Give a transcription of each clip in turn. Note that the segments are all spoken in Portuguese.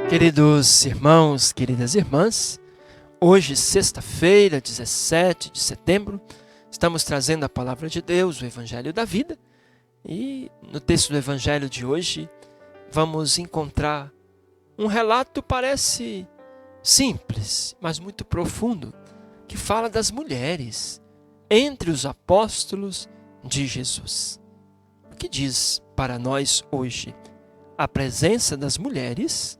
Queridos irmãos, queridas irmãs, hoje, sexta-feira, 17 de setembro, estamos trazendo a palavra de Deus, o Evangelho da Vida, e no texto do Evangelho de hoje vamos encontrar um relato parece simples, mas muito profundo, que fala das mulheres entre os apóstolos de Jesus. O que diz para nós hoje a presença das mulheres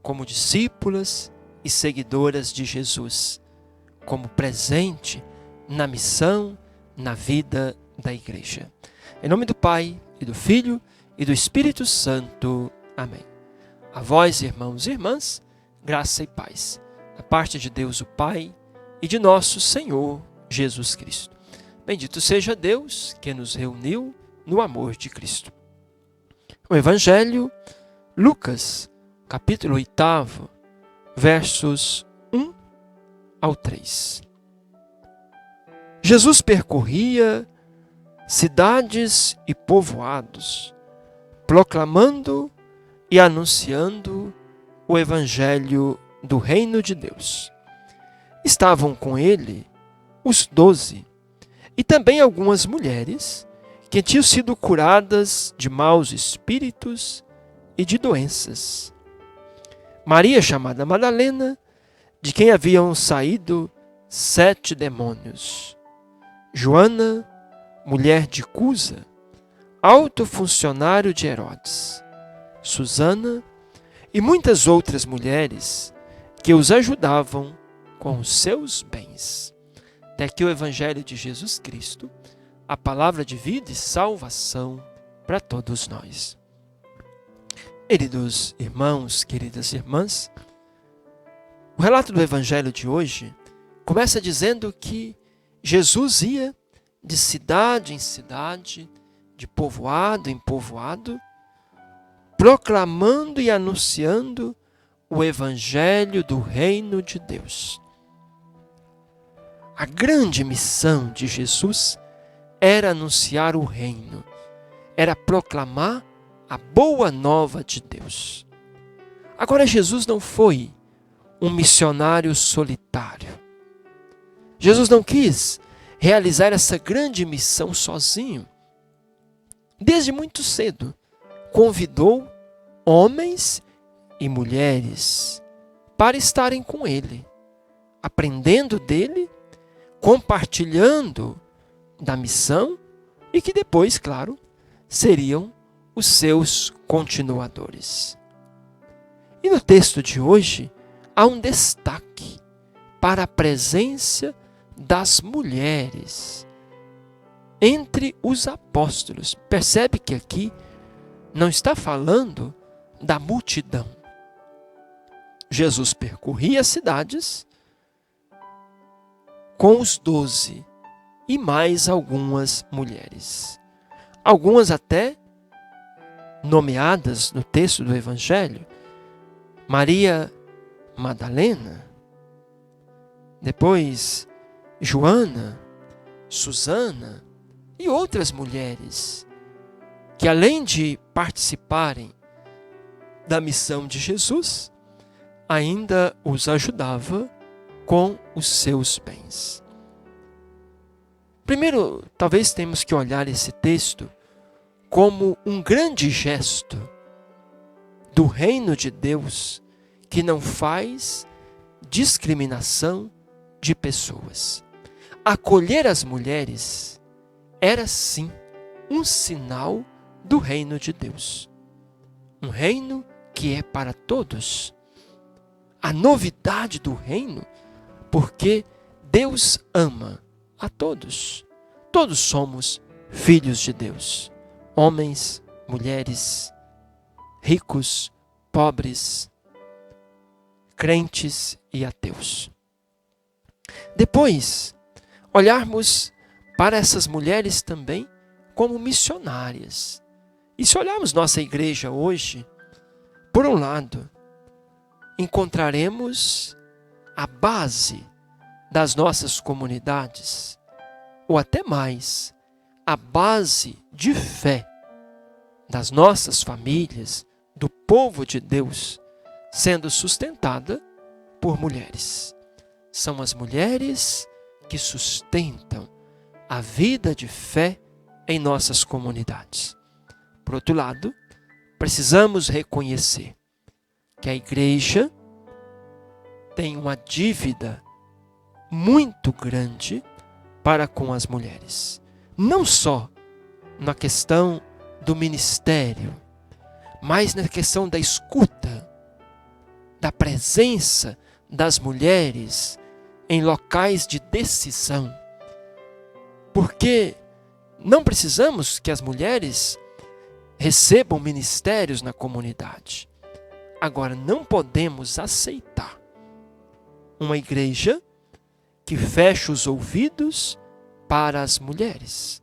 como discípulas e seguidoras de Jesus, como presente na missão, na vida da igreja. Em nome do Pai, e do Filho, e do Espírito Santo. Amém. A vós, irmãos e irmãs, graça e paz, da parte de Deus o Pai e de nosso Senhor Jesus Cristo. Bendito seja Deus que nos reuniu no amor de Cristo. O Evangelho, Lucas, capítulo 8, versos 1 ao 3. Jesus percorria cidades e povoados, proclamando e anunciando o Evangelho do Reino de Deus. Estavam com ele os 12, e também algumas mulheres que tinham sido curadas de maus espíritos e de doenças. Maria, chamada Madalena, de quem haviam saído 7 demônios. Joana, mulher de Cusa, alto funcionário de Herodes. Susana e muitas outras mulheres que os ajudavam com os seus bens. Até aqui o Evangelho de Jesus Cristo, a palavra de vida e salvação para todos nós. Queridos irmãos, queridas irmãs, o relato do Evangelho de hoje começa dizendo que Jesus ia de cidade em cidade, de povoado em povoado, proclamando e anunciando o Evangelho do Reino de Deus. A grande missão de Jesus era anunciar o reino, era proclamar a boa nova de Deus. Agora, Jesus não foi um missionário solitário. Jesus não quis realizar essa grande missão sozinho. Desde muito cedo, convidou homens e mulheres para estarem com ele, aprendendo dele, compartilhando da missão e que depois, claro, seriam os seus continuadores. E no texto de hoje, há um destaque para a presença das mulheres entre os apóstolos. Percebe que aqui não está falando da multidão. Jesus percorria as cidades com os 12 e mais algumas mulheres. Algumas até nomeadas no texto do Evangelho, Maria Madalena, depois Joana, Susana e outras mulheres que, além de participarem da missão de Jesus, ainda os ajudava com os seus bens. Primeiro, talvez temos que olhar esse texto como um grande gesto do reino de Deus que não faz discriminação de pessoas. Acolher as mulheres era sim um sinal do reino de Deus. Um reino que é para todos. A novidade do reino, porque Deus ama a todos. Todos somos filhos de Deus. Homens, mulheres, ricos, pobres, crentes e ateus. Depois, olharmos para essas mulheres também como missionárias. E se olharmos nossa igreja hoje, por um lado, encontraremos a base das nossas comunidades, ou até mais, a base de fé das nossas famílias, do povo de Deus, sendo sustentada por mulheres. São as mulheres que sustentam a vida de fé em nossas comunidades. Por outro lado, precisamos reconhecer que a igreja tem uma dívida muito grande para com as mulheres. Não só na questão do ministério, mas na questão da escuta, da presença das mulheres em locais de decisão. Porque não precisamos que as mulheres recebam ministérios na comunidade. Agora, não podemos aceitar uma igreja que fecha os ouvidos para as mulheres.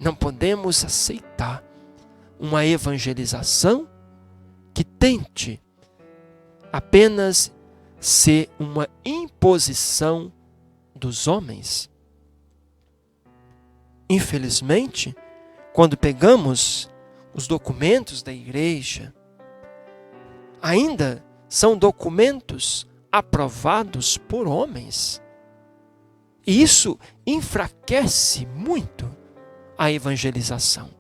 Não podemos aceitar uma evangelização que tente apenas ser uma imposição dos homens. Infelizmente, quando pegamos os documentos da igreja, ainda são documentos aprovados por homens. E isso enfraquece muito a evangelização,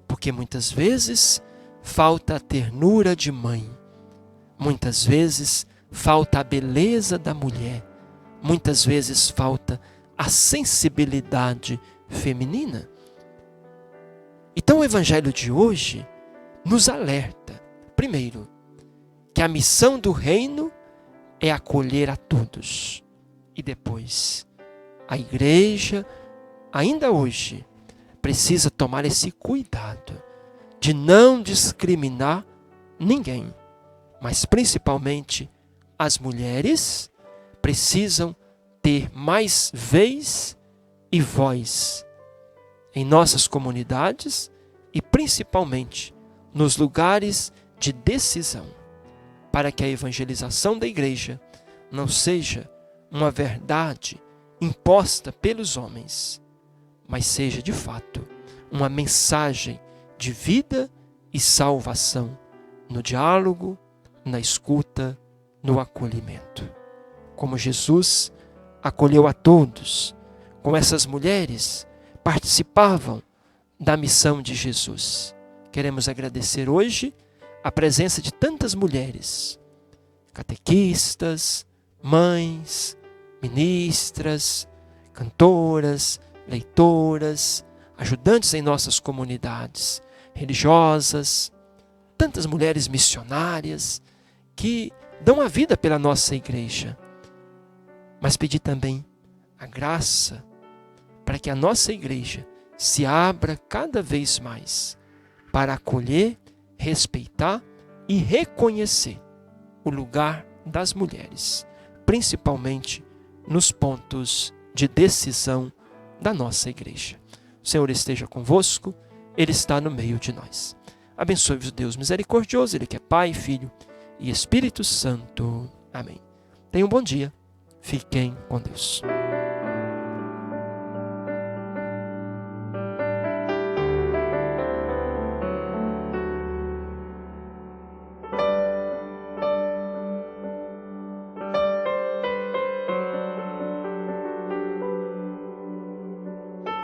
porque muitas vezes falta a ternura de mãe, muitas vezes falta a beleza da mulher, muitas vezes falta a sensibilidade feminina. Então o evangelho de hoje nos alerta, primeiro, que a missão do reino é acolher a todos. E depois, a igreja, ainda hoje, precisa tomar esse cuidado de não discriminar ninguém, mas principalmente as mulheres precisam ter mais vez e voz em nossas comunidades e principalmente nos lugares de decisão, para que a evangelização da igreja não seja uma verdade imposta pelos homens, mas seja de fato uma mensagem de vida e salvação no diálogo, na escuta, no acolhimento. Como Jesus acolheu a todos, como essas mulheres participavam da missão de Jesus. Queremos agradecer hoje a presença de tantas mulheres, catequistas, mães, ministras, cantoras, leitoras, ajudantes em nossas comunidades religiosas, tantas mulheres missionárias que dão a vida pela nossa igreja. Mas pedir também a graça para que a nossa igreja se abra cada vez mais para acolher, respeitar e reconhecer o lugar das mulheres, principalmente nos pontos de decisão da nossa igreja. O Senhor esteja convosco, Ele está no meio de nós. Abençoe-vos o Deus misericordioso, Ele que é Pai, Filho e Espírito Santo. Amém. Tenham um bom dia. Fiquem com Deus.